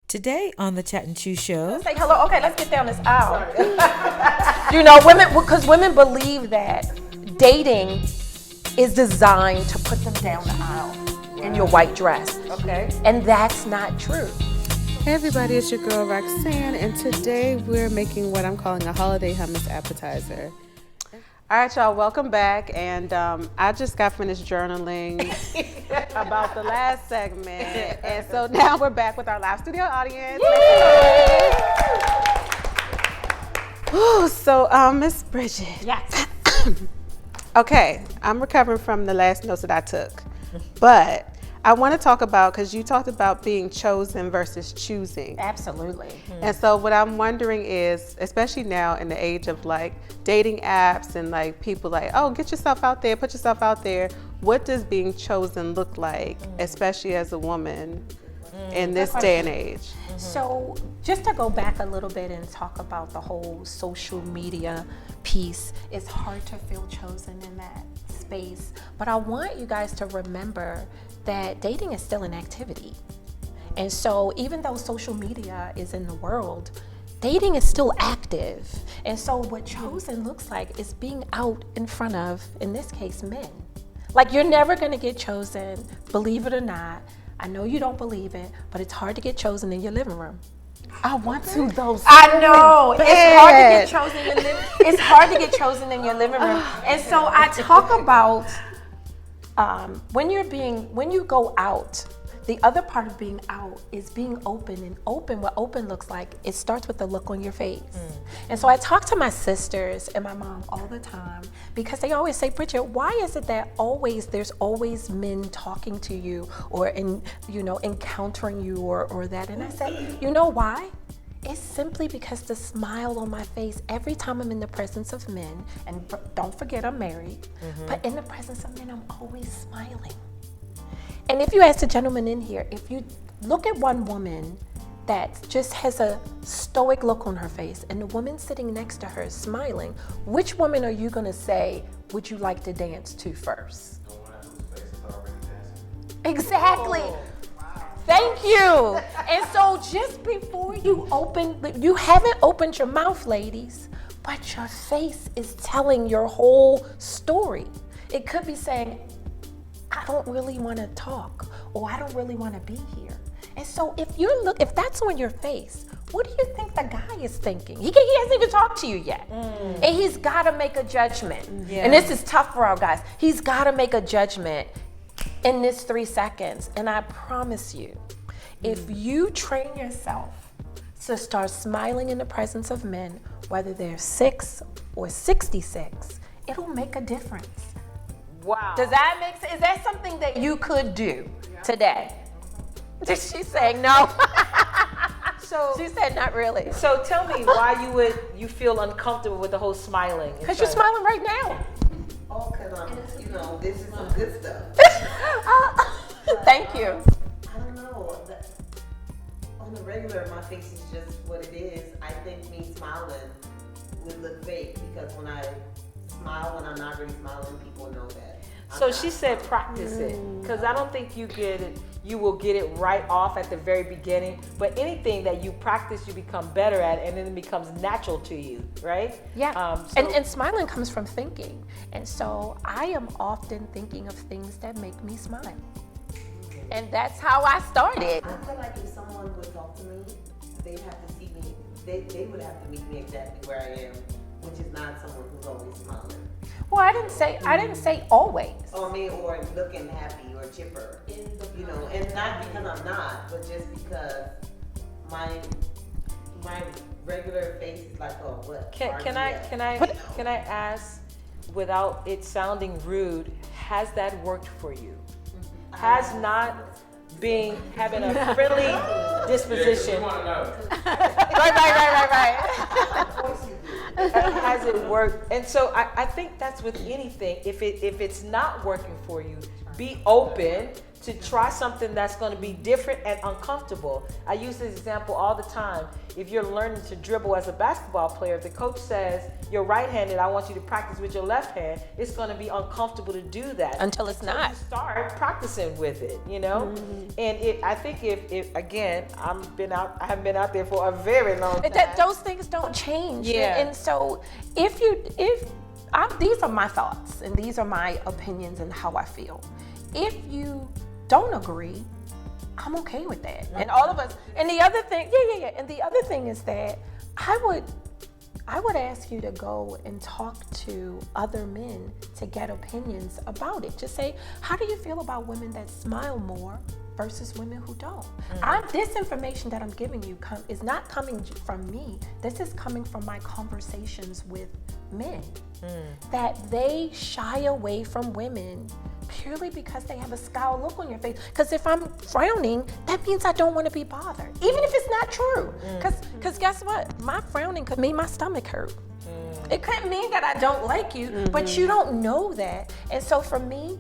Today on the Chat and Chew Show. Say hello. Okay, let's get down this aisle. You know, because women believe that dating is designed to put them down the aisle in your white dress. Okay. And that's not true. Hey everybody, it's your girl Roxanne, and today we're making what I'm calling a holiday hummus appetizer. All right, y'all, welcome back. And I just got finished journaling about the last segment. And so now we're back with our live studio audience. Ooh, so, Miss Bridgette. Yes. Okay, I'm recovering from the last notes that I took. But I want to talk about, because you talked about being chosen versus choosing. Absolutely. And so what I'm wondering is, especially now in the age of like dating apps and like people like, oh, get yourself out there, put yourself out there. What does being chosen look like, especially as a woman in this day and age? So just to go back a little bit and talk about the whole social media piece, it's hard to feel chosen in that space. But I want you guys to remember that dating is still an activity. And so even though social media is in the world, dating is still active. And so what chosen looks like is being out in front of, in this case, men. Like, you're never gonna get chosen, believe it or not. I know you don't believe it, but it's hard to get chosen in your living room. I want to those. I know. It's hard to get chosen in your it's hard to get chosen in your living room. And so I talk about when you go out, the other part of being out is being open. And open, what open looks like, it starts with the look on your face. And so I talk to my sisters and my mom all the time because they always say, Bridgette, why is it that there's always men talking to you or encountering you or that? And I said, you know why? It's simply because the smile on my face every time I'm in the presence of men, and don't forget I'm married, but in the presence of men, I'm always smiling. And if you ask the gentleman in here, if you look at one woman that just has a stoic look on her face and the woman sitting next to her is smiling, which woman are you gonna say, would you like to dance to first? The one whose face is already dancing. Exactly. Thank you. And so just before you you haven't opened your mouth, ladies, but your face is telling your whole story. It could be saying, I don't really want to talk, or I don't really want to be here. And so if that's on your face, what do you think the guy is thinking? He hasn't even talked to you yet. And he's got to make a judgment. Yeah. And this is tough for our guys. He's got to make a judgment in this 3 seconds. And I promise you, if you train yourself to start smiling in the presence of men, whether they're 6 or 66, it'll make a difference. Wow. Does that make sense? Is that something that you could do today? She's saying no. So She said not really. So tell me why you feel uncomfortable with the whole smiling. Because you're smiling right now. Oh, because this is some good stuff. Thank you. I don't know. On the regular, my face is just what it is. I think me smiling would look fake because when I smile, when I'm not really smiling, people know that. So she said practice it, because I don't think you will get it right off at the very beginning, but anything that you practice, you become better at, and then it becomes natural to you, right? Yeah. And smiling comes from thinking. And so I am often thinking of things that make me smile. And that's how I started. I feel like if someone would talk to me, they'd have to see me, they would have to meet me exactly where I am, which is not someone who's always smiling. Well, I didn't say always. Or looking happy or chipper, and not because I'm not, but just because my regular face is like, oh, what? Can I ask, without it sounding rude, has that worked for you? Has not having a friendly disposition. Right. Has it worked? And so I think that's with anything. If it's not working for you, be open to try something that's going to be different and uncomfortable. I use this example all the time. If you're learning to dribble as a basketball player, if the coach says you're right-handed, I want you to practice with your left hand, it's going to be uncomfortable to do that Until it's not. You start practicing with it, you know. And I think if again, I haven't been out there for a very long time. Those things don't change. Yeah. And so these are my thoughts and these are my opinions and how I feel. If you don't agree, I'm okay with that. And all of us. And the other thing, And the other thing is that I would ask you to go and talk to other men to get opinions about it. Just say, how do you feel about women that smile more versus women who don't? This information that I'm giving you is not coming from me. This is coming from my conversations with men. That they shy away from women purely because they have a scowl look on your face. Because if I'm frowning, that means I don't want to be bothered, even if it's not true. Because guess what? My frowning could mean my stomach hurt. It couldn't mean that I don't like you, but you don't know that. And so for me,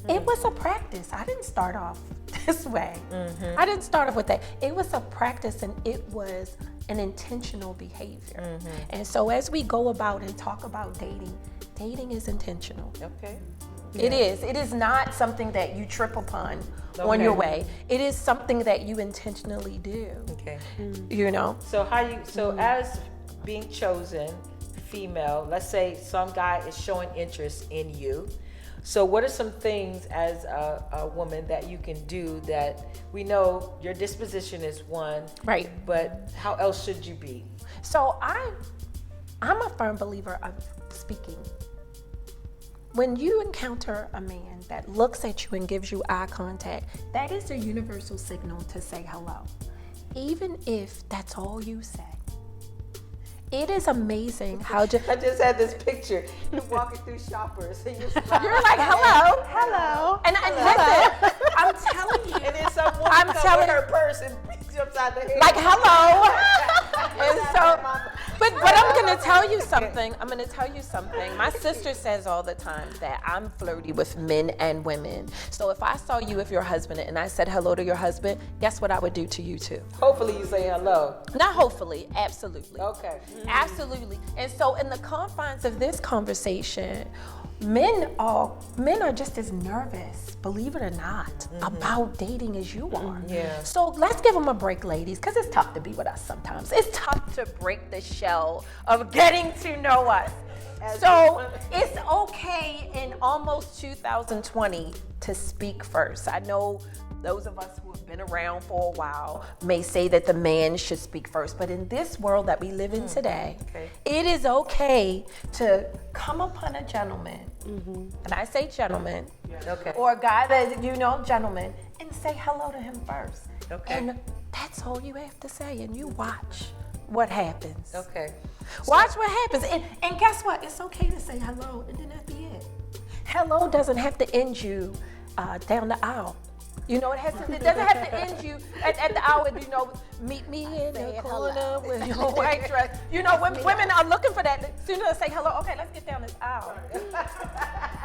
it was a practice. I didn't start off this way. I didn't start off with that. It was a practice, and it was an intentional behavior. And so as we go about and talk about dating is intentional. Okay. It is. It is not something that you trip upon on your way. It is something that you intentionally do. Okay. You know? So as being chosen female, let's say some guy is showing interest in you. So what are some things as a woman that you can do that we know your disposition is one, Right. but how else should you be? So I'm a firm believer of speaking. When you encounter a man that looks at you and gives you eye contact, that is a universal signal to say hello, even if that's all you say. It is amazing how I just had this picture. You're walking through shoppers and you're like, hello. And listen, I'm telling you. And then some woman comes with her purse and jumps out the head. Like, hello. And so, but I'm going to tell you something. My sister says all the time that I'm flirty with men and women. So if I saw you with your husband and I said hello to your husband, guess what I would do to you too? Hopefully you say hello. Not hopefully, absolutely. Okay. Absolutely. And so in the confines of this conversation, men are just as nervous, believe it or not, about dating as you are. Yeah. So let's give them a break, ladies, because it's tough to be with us sometimes. It's tough to break the shell of getting to know us. So it's okay in almost 2020 to speak first. I know those of us who have been around for a while may say that the man should speak first, but in this world that we live in today, it is okay to come upon a gentleman, and I say gentleman, or a guy that you know, gentleman, and say hello to him first. And that's all you have to say, and you watch what happens. Watch what happens, and guess what? It's okay to say hello, and then that'd be it. Hello doesn't have to end you down the aisle. You know, it doesn't have to end you at the hour, you know, meet me in the corner with your white dress. You know, women are looking for that. As soon as I say hello, okay, let's get down this aisle.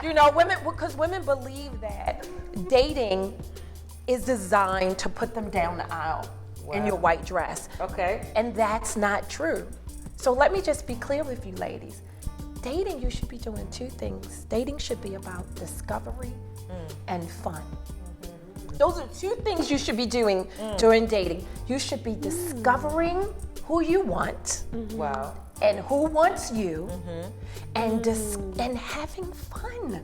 You know, because women believe that dating is designed to put them down the aisle in your white dress. And that's not true. So let me just be clear with you ladies. Dating, you should be doing two things. Dating should be about discovery and fun. Those are two things you should be doing during dating. You should be discovering who you want. And who wants you, and having fun.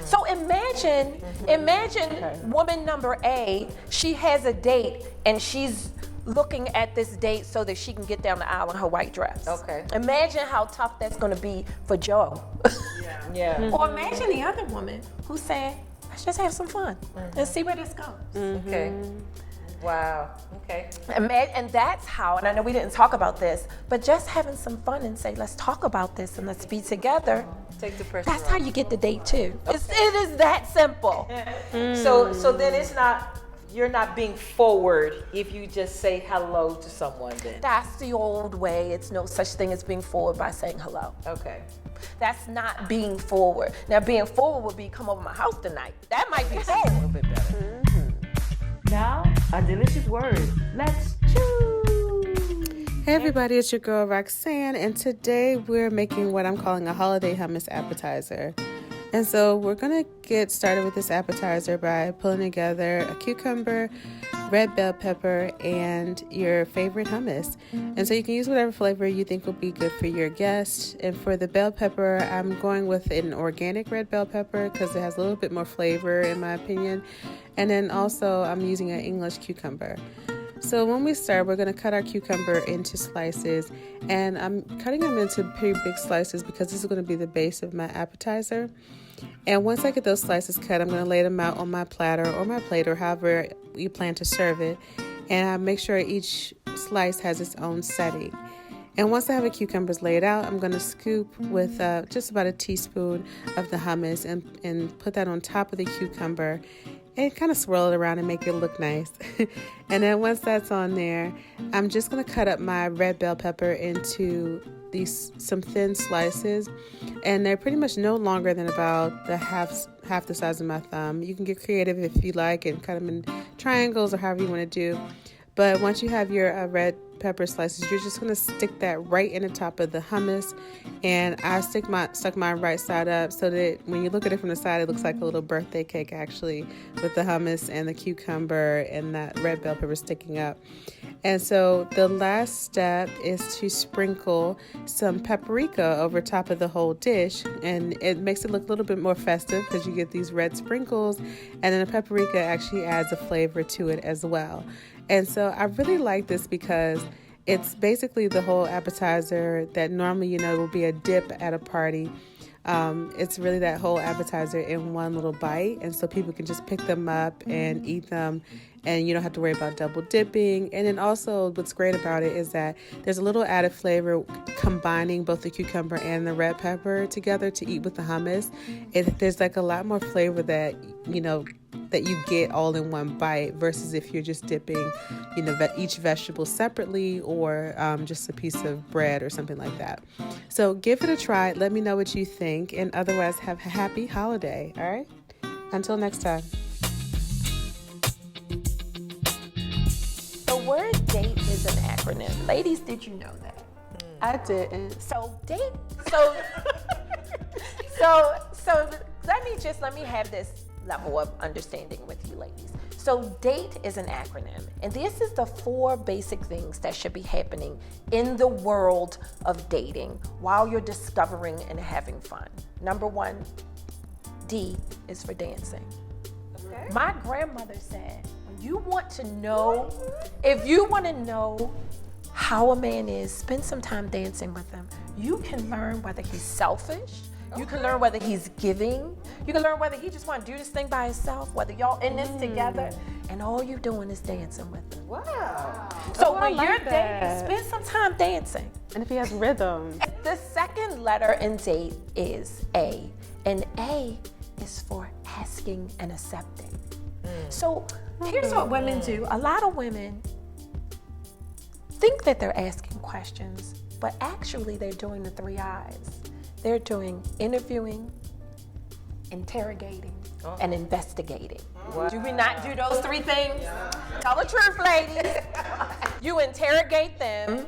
So imagine woman number A, she has a date and she's looking at this date so that she can get down the aisle in her white dress. Imagine how tough that's gonna be for Joe. Or imagine the other woman who's saying, let's just have some fun and see where this goes. Wow. And that's how, and I know we didn't talk about this, but just having some fun and say, let's talk about this and let's be together. Take the pressure That's off. how you get the date too. It is that simple. So then you're not being forward if you just say hello to someone then. That's the old way. It's no such thing as being forward by saying hello. That's not being forward. Now, being forward would be come over my house tonight. That might be forward. A little bit better. Now, a delicious word. Let's chew. Hey everybody, it's your girl Roxanne, and today we're making what I'm calling a holiday hummus appetizer. And so we're gonna get started with this appetizer by pulling together a cucumber, red bell pepper, and your favorite hummus. And so you can use whatever flavor you think will be good for your guest. And for the bell pepper, I'm going with an organic red bell pepper because it has a little bit more flavor in my opinion. And then also I'm using an English cucumber. So when we start, we're going to cut our cucumber into slices, and I'm cutting them into pretty big slices because this is going to be the base of my appetizer. And once I get those slices cut, I'm going to lay them out on my platter or my plate or however you plan to serve it, and I make sure each slice has its own setting. And once I have the cucumbers laid out, I'm going to scoop with just about a teaspoon of the hummus and put that on top of the cucumber and kind of swirl it around and make it look nice. And then once that's on there, I'm just going to cut up my red bell pepper into some thin slices, and they're pretty much no longer than about the half the size of my thumb. You can get creative if you like and cut them in triangles or however you want to do. But once you have your red pepper slices, you're just going to stick that right in the top of the hummus, and I stuck my right side up so that when you look at it from the side, it looks like a little birthday cake actually, with the hummus and the cucumber and that red bell pepper sticking up. And so the last step is to sprinkle some paprika over top of the whole dish, and it makes it look a little bit more festive because you get these red sprinkles, and then the paprika actually adds a flavor to it as well. And so I really like this because it's basically the whole appetizer that normally, will be a dip at a party. It's really that whole appetizer in one little bite. And so people can just pick them up and eat them, and you don't have to worry about double dipping. And then also what's great about it is that there's a little added flavor combining both the cucumber and the red pepper together to eat with the hummus. There's like a lot more flavor that you get all in one bite versus if you're just dipping, each vegetable separately or just a piece of bread or something like that. So give it a try. Let me know what you think, and otherwise have a happy holiday. All right. Until next time. The word date is an acronym. Ladies, did you know that? I didn't. So date. So let me have this level of understanding with you ladies. So date is an acronym, and this is the 4 basic things that should be happening in the world of dating while you're discovering and having fun. Number 1, D is for dancing. Okay. My grandmother said, if you want to know how a man is, spend some time dancing with him. You can learn whether he's selfish. You can learn whether he's giving. You can learn whether he just want to do this thing by himself, whether y'all in this together, and all you're doing is dancing with him. Wow. So when you're dating, spend some time dancing. And if he has rhythm. The second letter in date is A, and A is for asking and accepting. So here's what women do. A lot of women think that they're asking questions, but actually they're doing the 3 I's. They're doing interviewing, interrogating, and investigating. Wow. Do we not do those 3 things? Tell the truth, ladies. You interrogate them,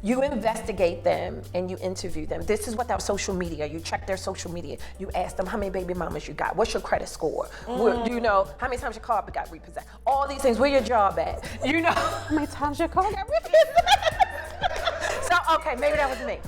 you investigate them, and you interview them. This is without social media. You check their social media. You ask them how many baby mamas you got. What's your credit score? How many times your car got repossessed? All these things. Where your job at? How many times your car got repossessed? So okay, maybe that was me.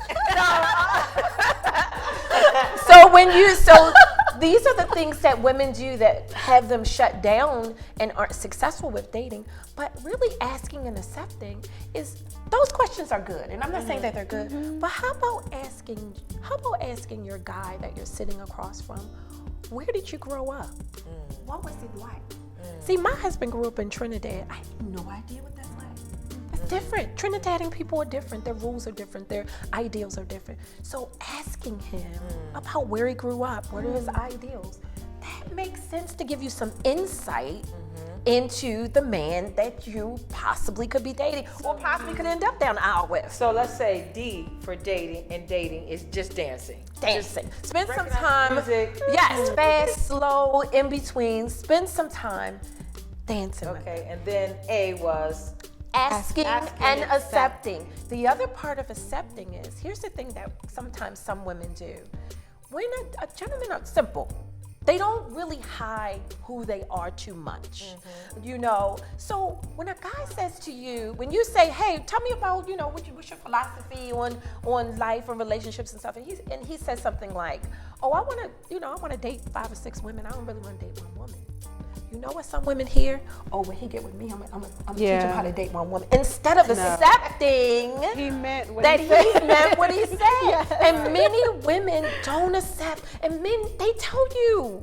So these are the things that women do that have them shut down and aren't successful with dating. But really asking and accepting those questions are good. And I'm not saying that they're good, but how about asking your guy that you're sitting across from, where did you grow up? What was it like? See, my husband grew up in Trinidad. I have no idea what that's like. It's different. Trinidadian people are different. Their rules are different. Their ideals are different. So asking him about where he grew up, what are his ideals, that makes sense to give you some insight into the man that you possibly could be dating or possibly could end up down the aisle with. So let's say D for dating, and dating is just dancing. Dancing. Spend some recognize time. music. Yes, fast, slow, in between. Spend some time dancing. Okay, and then A was Asking Asking and and accepting. The other part of accepting is, here's the thing that sometimes some women do. When gentlemen are simple. They don't really hide who they are too much, you know? So when a guy says to you, when you say, hey, tell me about, you know, what's your philosophy on life and relationships and stuff, and he says something like, oh, I want to date 5 or 6 women. I don't really want to date one woman. You know what some women hear? Oh, when he get with me, I'm gonna teach him how to date one woman. Instead of accepting He meant what that he he said. meant what he said. And many women don't accept, and men, they tell you.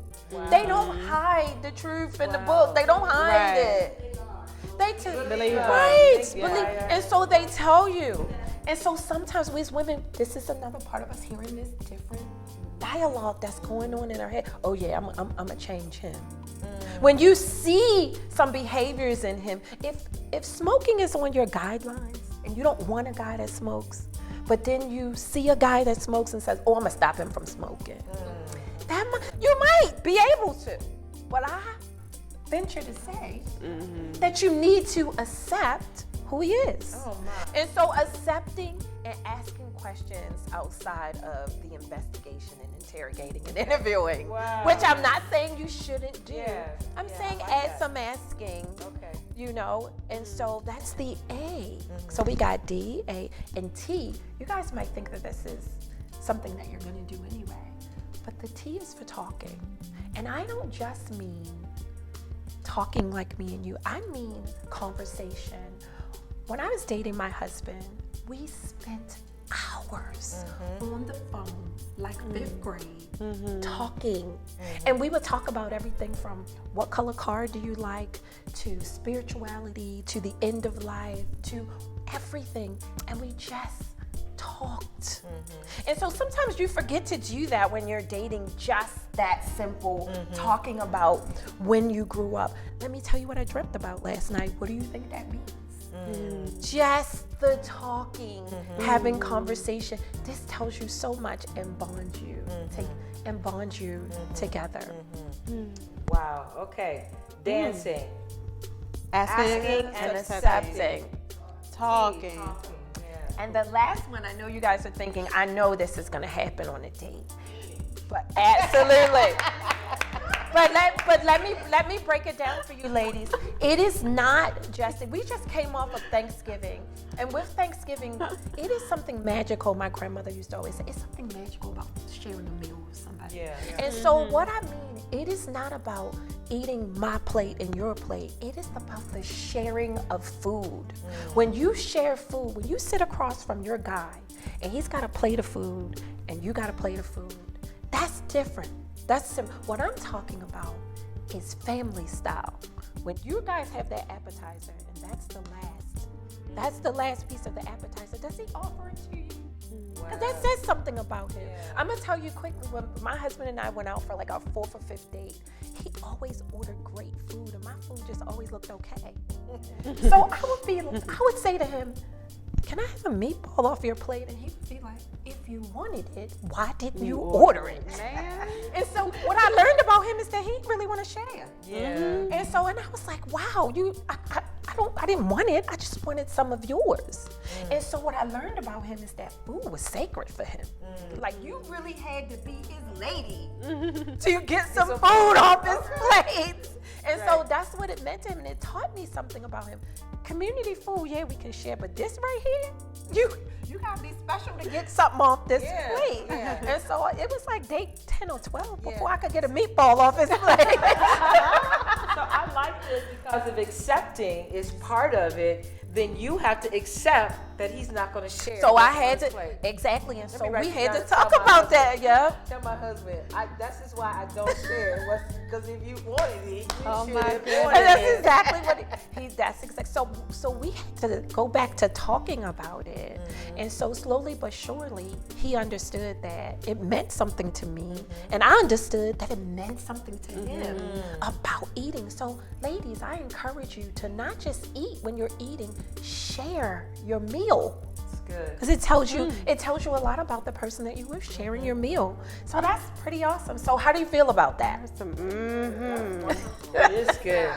They don't hide the truth in the book. They don't hide it. They tell Believe it. right. Yeah. Believe, and so they tell you. And so sometimes we as women, this is another part of us hearing this different dialogue that's going on in our head. Oh yeah, I'm gonna change him. When you see some behaviors in him, if smoking is on your guidelines and you don't want a guy that smokes, but then you see a guy that smokes and says, oh, I'm gonna stop him from smoking. You might be able to. But I venture to say that you need to accept who he is. Oh, my. And so accepting and asking questions outside of the investigation and interrogating and interviewing, Wow. which I'm not saying you shouldn't do. Yeah, I'm yeah, saying I like add that. some asking, Okay. you know, and so that's the A. So we got D, A, and T. You guys might think that this is something that you're gonna do anyway, but the T is for talking. And I don't just mean talking like me and you, I mean conversation. When I was dating my husband, we spent hours on the phone, like 5th grade, talking. And we would talk about everything from what color car do you like, to spirituality, to the end of life, to everything. And we just talked. And so sometimes you forget to do that when you're dating, just that simple, talking about when you grew up. Let me tell you what I dreamt about last night. What do you think that means? Just the talking, having conversation. This tells you so much and bonds you, together. Wow. Okay. Dancing. Asking And accepting. Talking. Yeah. And the last one, I know you guys are thinking, I know this is gonna happen on a date. But absolutely. But let me break it down for you ladies. It is not just, we just came off of Thanksgiving. And with Thanksgiving, it is something magical. My grandmother used to always say, it's something magical about sharing a meal with somebody. Yeah. And so what I mean, it is not about eating my plate and your plate. It is about the sharing of food. When you share food, when you sit across from your guy and he's got a plate of food and you got a plate of food, that's different. What I'm talking about is family style. When you guys have that appetizer and that's the last piece of the appetizer, does he offer it to you? Because that says something about him. I'm gonna tell you quickly, when my husband and I went out for like our 4th or 5th date, he always ordered great food and my food just always looked okay. So I would say to him, can I have a meatball off your plate? And he would be like, if you wanted it, why didn't you order it? Man. And so what I learned about him is that he really want to share. Yeah. And so, and I was like, wow, I didn't want it. I just wanted some of yours. And so what I learned about him is that food was sacred for him. Like you really had to be his lady to get some food off his plate. And so that's what it meant to him. And it taught me something about him. Community food, yeah, we can share, but this right here, you gotta be special to get something off this plate. And so it was like date 10 or 12 before I could get a meatball off his plate. So I like this because of accepting is part of it, then you have to accept that he's not going to share. So I what's on had his to, plate. exactly, and Let so me write we this had down to and tell talk my about that, husband. yeah. Tell my husband, that's just why I don't share. Because if you wanted it, you Oh should my have goodness. wanted And that's it. exactly what that's exactly. So we had to go back to talking about it, and so slowly but surely he understood that it meant something to me, and I understood that it meant something to him about eating. So ladies, I encourage you to not just eat when you're eating, share your meal. Good. Because it tells you a lot about the person that you with, sharing your meal. So that's pretty awesome. So how do you feel about that? It is good.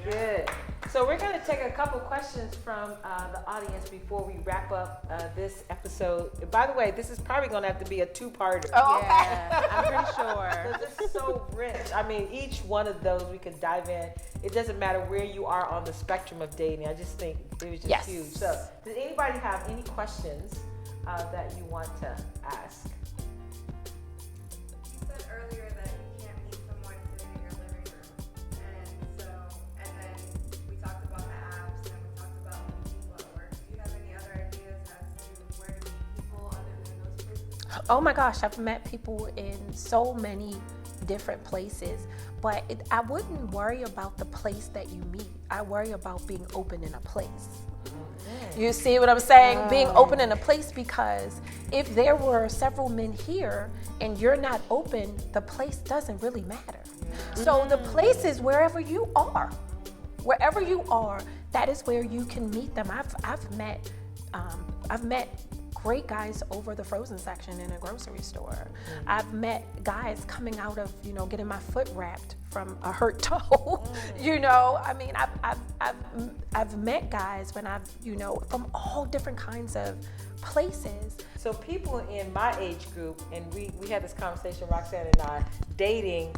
Good. So we're going to take a couple questions from the audience before we wrap up this episode. By the way, this is probably going to have to be a two-parter. Yeah, I'm pretty sure. Because it's so rich. I mean, each one of those we could dive in. It doesn't matter where you are on the spectrum of dating. I just think it was just huge. So does anybody have any questions that you want to ask? You said earlier that you can't meet someone sitting in your living room. And then we talked about the apps and we talked about meeting people at work. Do you have any other ideas as to where to meet people other than those places? Oh my gosh, I've met people in so many different places, but I wouldn't worry about the place that you meet. I worry about being open in a place. You see what I'm saying? Being open in a place, because if there were several men here and you're not open, the place doesn't really matter. So the place is wherever you are. Wherever you are, that is where you can meet them. I've met great guys over the frozen section in a grocery store. I've met guys coming out of, getting my foot wrapped from a hurt toe. I mean, I've met guys when from all different kinds of places. So people in my age group, and we had this conversation, Roxanne and I, dating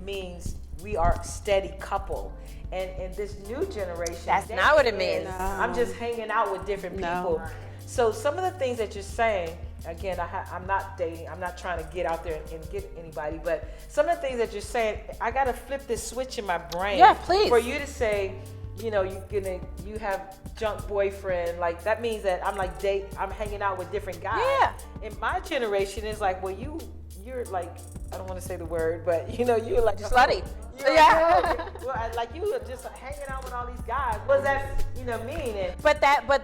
means we are a steady couple. And in this new generation, That's not what it dating means. is, I'm just hanging out with different people. So some of the things that you're saying, again, I'm not dating, I'm not trying to get out there and get anybody, but some of the things that you're saying, I got to flip this switch in my brain. Yeah, please. For you to say, you have junk boyfriend, like that means that I'm hanging out with different guys. Yeah. In my generation, it's like, well, you're like, I don't want to say the word, but you're like Slutty. Yeah. Well, like you were just hanging out with all these guys. What does that mean? And, But that was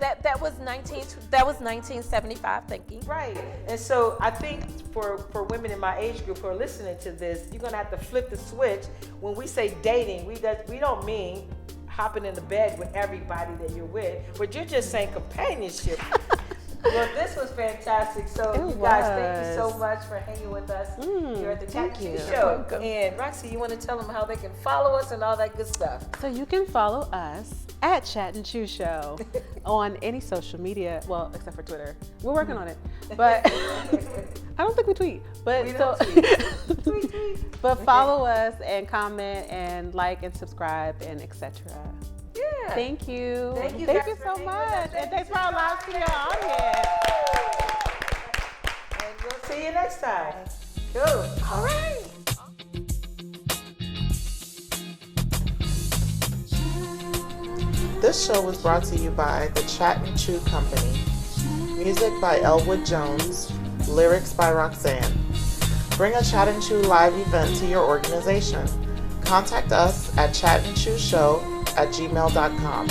1975 thinking. right. And so I think for women in my age group who are listening to this, you're gonna have to flip the switch. When we say dating, we don't mean hopping in the bed with everybody that you're with, but you're just saying companionship. Well, this was fantastic. So you guys, thank you so much for hanging with us here at the Chat and Chew Show. And Roxy, you want to tell them how they can follow us and all that good stuff? So you can follow us at Chat and Chew Show on any social media, well, except for Twitter. We're working on it, but I don't think we tweet. But We don't tweet. But follow us and comment and like and subscribe and etc. Yeah. Thank you. Thank you Thank guys you for so hanging with much. us. And thanks for allowing us to be your audience. And we'll see you next time. Cool. All right. This show was brought to you by the Chat and Chew Company. Music by Elwood Jones. Lyrics by Roxanne. Bring a Chat and Chew live event to your organization. Contact us at chatandchewshow@gmail.com.